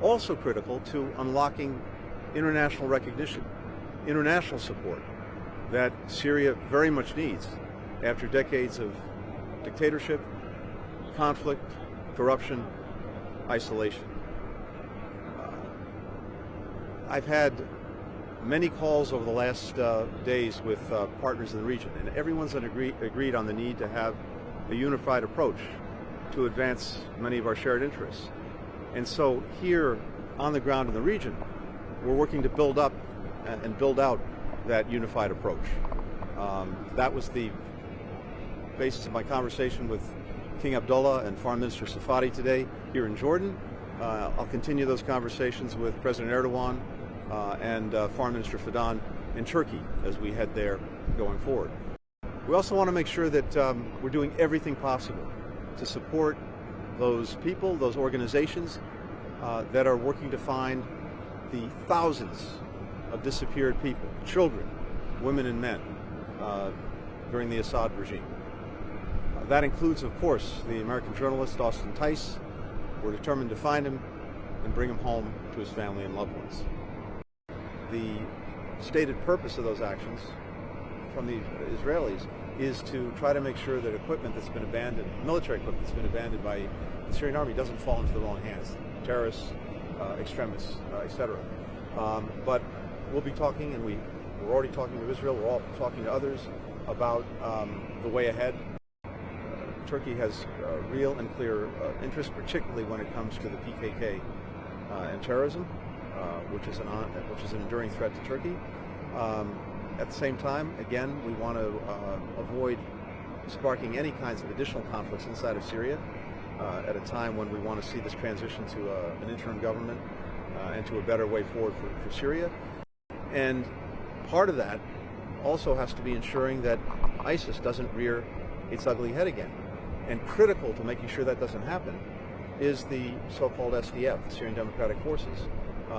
also critical to unlocking international recognition, international support that Syria very much needs after decades of dictatorship, conflict, corruption, isolation. I've had many calls over the last days with partners in the region, and everyone's agreed on the need to have a unified approach to advance many of our shared interests. And so here on the ground in the region, we're working to build up and build out that unified approach. That was the basis of my conversation with King Abdullah and Foreign Minister Safadi today here in Jordan. I'll continue those conversations with President Erdogan and Foreign Minister Fidan in Turkey as we head there going forward. We also want to make sure that we're doing everything possible to support those people, those organizations that are working to find the thousands of disappeared people, children, women and men, during the Assad regime. That includes, of course, the American journalist Austin Tice. We're determined to find him and bring him home to his family and loved ones. The stated purpose of those actions from the Israelis is to try to make sure that equipment that's been abandoned, military equipment that's been abandoned by the Syrian army, doesn't fall into the wrong hands, terrorists, extremists, etc. But we'll be talking, and we're already talking with Israel, we're all talking to others about the way ahead. Turkey has real and clear interest, particularly when it comes to the PKK and terrorism, which is an enduring threat to Turkey. At the same time, again, we want to avoid sparking any kinds of additional conflicts inside of Syria at a time when we want to see this transition to an interim government and to a better way forward for Syria. And part of that also has to be ensuring that ISIS doesn't rear its ugly head again. And critical to making sure that doesn't happen is the so-called SDF, the Syrian Democratic Forces,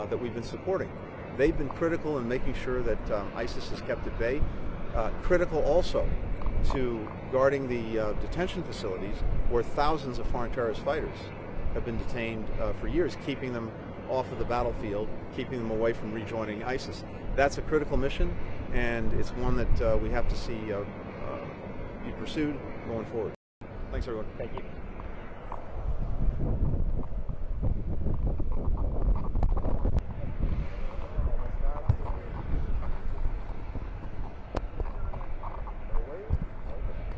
that we've been supporting. They've been critical in making sure that ISIS is kept at bay. Critical also to guarding the detention facilities where thousands of foreign terrorist fighters have been detained for years, keeping them off of the battlefield, keeping them away from rejoining ISIS. That's a critical mission, and it's one that we have to see be pursued going forward. Thanks, everyone. Thank you.